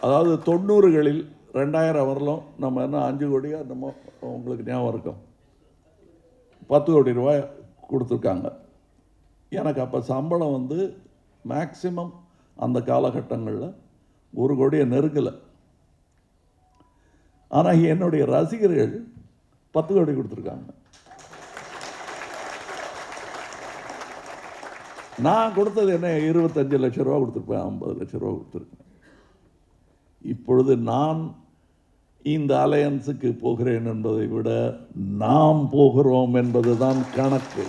அதாவது 90களில் 2000 வரலும் நம்ம என்ன 5 கோடியாக நம்ம உங்களுக்கு ஞாபகம் இருக்கும், 10 கோடி ரூபாய் கொடுத்துருக்காங்க. எனக்கு அப்போ சம்பளம் வந்து மேக்சிமம் அந்த காலகட்டங்களில் 1 கோடியை நெருங்கலை. ஆனால் என்னுடைய ரசிகர்கள் 10 கோடி கொடுத்துருக்காங்க. நான் கொடுத்தது என்ன 25 லட்சம் ரூபா கொடுத்துருப்பேன், 50 லட்சம் ரூபா கொடுத்துருக்கேன். இப்பொழுது நான் இந்த அலையன்ஸுக்கு போகிறேன் என்பதை விட நாம் போகிறோம் என்பதுதான் கணக்கு,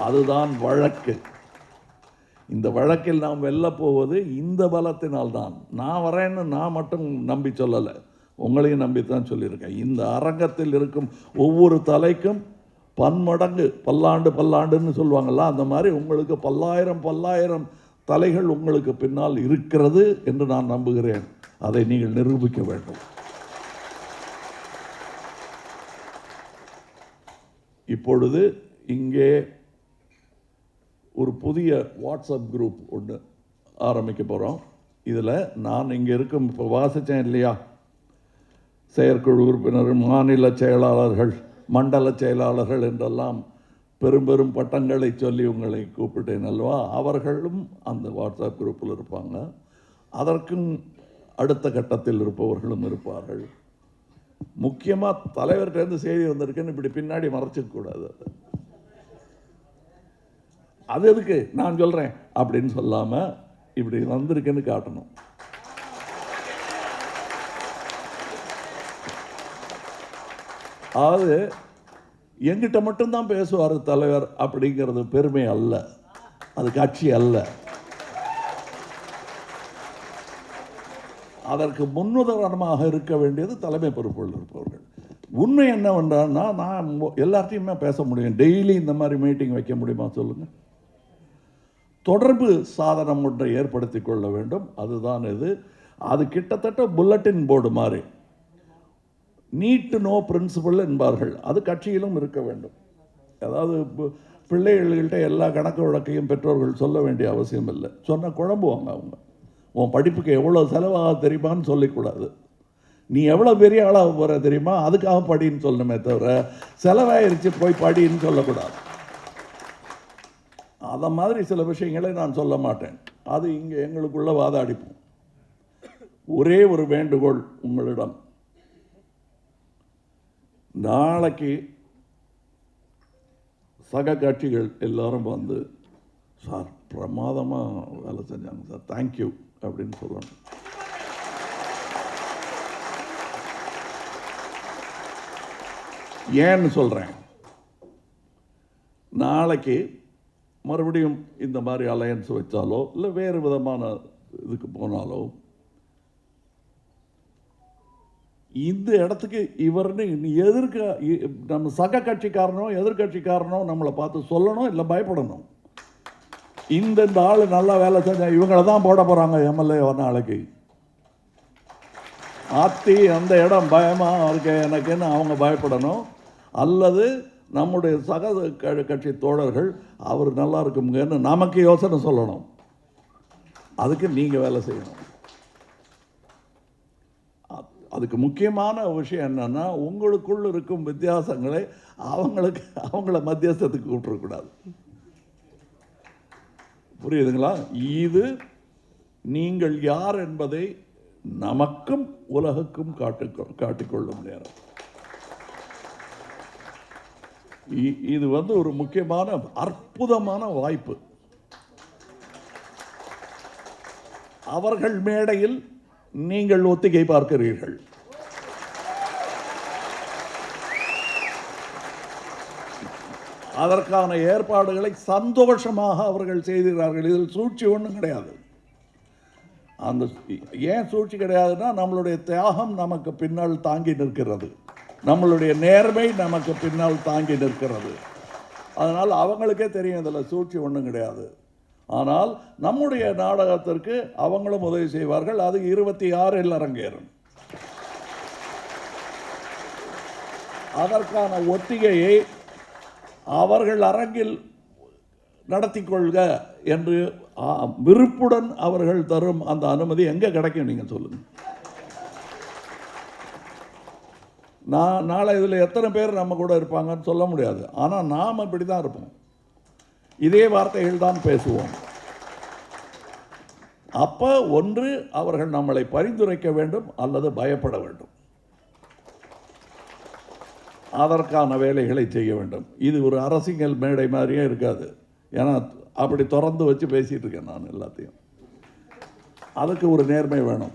அதுதான் வழக்கு. இந்த வழக்கில் நாம் வெல்ல போவது இந்த பலத்தினால்தான். நான் வரேன்னு நான் மட்டும் நம்பி சொல்லலை, உங்களையும் நம்பித்தான் சொல்லியிருக்கேன். இந்த அரங்கத்தில் இருக்கும் ஒவ்வொரு தலைக்கும் பன்மடங்கு, பல்லாண்டுன்னு சொல்லுவாங்கள்ல, அந்த மாதிரி உங்களுக்கு பல்லாயிரம் தலைகள் உங்களுக்கு பின்னால் இருக்கிறது என்று நான் நம்புகிறேன். அதை நீங்கள் நிரூபிக்க வேண்டும். இப்பொழுது இங்கே ஒரு புதிய வாட்ஸ்அப் குரூப் ஒன்று ஆரம்பிக்க போகிறோம். இதில் நான் இங்கே இருக்கும், இப்போ வாசித்தேன் இல்லையா, செயற்குழு உறுப்பினர், மாநில செயலாளர்கள், மண்டல செயலாளர்கள் என்றெல்லாம் பெரும் பட்டங்களை சொல்லி உங்களை கூப்பிட்டேன் அல்லவா, அவர்களும் அந்த வாட்ஸ்அப் குரூப்பில் இருப்பாங்க. அதற்கும் அடுத்த கட்டத்தில் இருப்பவர்களும் இருப்பார்கள். முக்கியமாக தலைவர்கிட்டேருந்து செய்தி வந்திருக்குன்னு இப்படி பின்னாடி மறைச்சிக்கூடாது. அது எதுக்கு நான் சொல்கிறேன் அப்படின்னு சொல்லாமல் இப்படி வந்திருக்குன்னு காட்டணும். அதாவது எங்கிட்ட மட்டும்தான் பேசுவார் தலைவர் அப்படிங்கிறது பெருமை அல்ல, அது கட்சி அல்ல. அதற்கு முன்னுதாரணமாக இருக்க வேண்டியது தலைமை பொறுப்புகள் இருப்பவர்கள். உண்மை என்னவென்றால்னா, நான் எல்லார்ட்டையுமே பேச முடியும், டெய்லி இந்த மாதிரி மீட்டிங் வைக்க முடியுமா சொல்லுங்கள்? தொடர்பு சாதனம் ஒன்றை ஏற்படுத்தி கொள்ள வேண்டும். அதுதான் இது. அது கிட்டத்தட்ட புல்லட்டின் போர்டு மாதிரி, நீட் நோ பிரின்சிபல் என்பார்கள். அது கட்சியிலும் இருக்க வேண்டும். அதாவது பிள்ளைகள்கிட்ட எல்லா கணக்கு வழக்கையும் பெற்றோர்கள் சொல்ல வேண்டிய அவசியம் இல்லை. சொன்ன குழம்புவாங்க அவங்க. உன் படிப்புக்கு எவ்வளோ செலவாக தெரியுமான்னு சொல்லிக்கூடாது. நீ எவ்வளோ பெரிய ஆளாக போகிற தெரியுமா, அதுக்காக படின்னு சொல்லணுமே தவிர செலவாயிருச்சு போய் படின்னு சொல்லக்கூடாது. அதை மாதிரி சில விஷயங்களை நான் சொல்ல மாட்டேன். அது இங்கே எங்களுக்குள்ள வாதாடிப்போம். ஒரே ஒரு வேண்டுகோள் உங்களிடம், நாளைக்கு சக கட்சிகள் எல்லாரும் வந்து, சார் பிரமாதமாக வேலை செஞ்சாங்க சார், தேங்க்யூ அப்படின்னு சொல்லணும். ஏன்னு சொல்கிறேன், நாளைக்கு மறுபடியும் இந்த மாதிரி அலையன்ஸ் வச்சாலோ இல்லை வேறு விதமான இதுக்கு போனாலோ, இந்த இடத்துக்கு இவர்னு நம்ம சக கட்சிக்காரனோ எதிர்கட்சிக்காரனோ நம்மளை பார்த்து சொல்லணும், இல்லை பயப்படணும். இந்த ஆள் நல்லா வேலை செஞ்சா இவங்களை தான் போட போகிறாங்க எம்எல்ஏ நாளைக்கு, ஆத்தி அந்த இடம் பயமாக இருக்கு எனக்குன்னு அவங்க பயப்படணும். அல்லது நம்முடைய சக கட்சி தோழர்கள் அவர் நல்லா இருக்குங்கன்னு நமக்கு யோசனை சொல்லணும். அதுக்கு நீங்கள் வேலை செய்யணும். அதுக்கு முக்கியமான விஷயம் என்னன்னா, உங்களுக்குள் இருக்கும் வித்தியாசங்களை அவங்கள மத்தியஸ்தத்துக்கு கூப்பிடக்கூடாது. புரியுதுங்களா? இது நீங்கள் யார் என்பதை நமக்கும் உலகுக்கும் காட்டிக்கொள்ளும் நேரம். இது ஒரு முக்கியமான அற்புதமான வாய்ப்பு. அவர்கள் மேடையில் நீங்கள் ஒத்திகை பார்க்கிறீர்கள். அதற்கான ஏற்பாடுகளை சந்தோஷமாக அவர்கள் செய்கிறார்கள். இதில் சூழ்ச்சி ஒன்றும் கிடையாது. அந்த ஏன் சூழ்ச்சி கிடையாதுன்னா, நம்மளுடைய தியாகம் நமக்கு பின்னால் தாங்கி நிற்கிறது, நம்மளுடைய நேர்மை நமக்கு பின்னால் தாங்கி நிற்கிறது. அதனால் அவங்களுக்கே தெரியும் இதில் சூழ்ச்சி ஒன்றும் கிடையாது. ஆனால் நம்முடைய நாடகத்திற்கு அவங்களும் உதவி செய்வார்கள். அது 26 அரங்கேறும். அதற்கான ஒத்திகையை அவர்கள் அரங்கில் நடத்தி கொள்க என்று விருப்புடன் அவர்கள் தரும் அந்த அனுமதி எங்கே கிடைக்கும் நீங்கள் சொல்லுங்கள். நாளை இதில் எத்தனை பேர் நம்ம கூட இருப்பாங்கன்னு சொல்ல முடியாது. ஆனால் நாம் இப்படி தான் இருப்போம், இதே வார்த்தைகள் தான் பேசுவோம். அப்போ ஒன்று அவர்கள் நம்மளை பரிந்துரைக்க வேண்டும் அல்லது பயப்பட வேண்டும். அதற்கான வேலைகளை செய்ய வேண்டும். இது ஒரு அரசியல் மேடை மாதிரியே இருக்காது. ஏன்னா அப்படி திறந்து வச்சு பேசிகிட்டு இருக்கேன் நான் எல்லாத்தையும். அதுக்கு ஒரு நேர்மை வேணும்.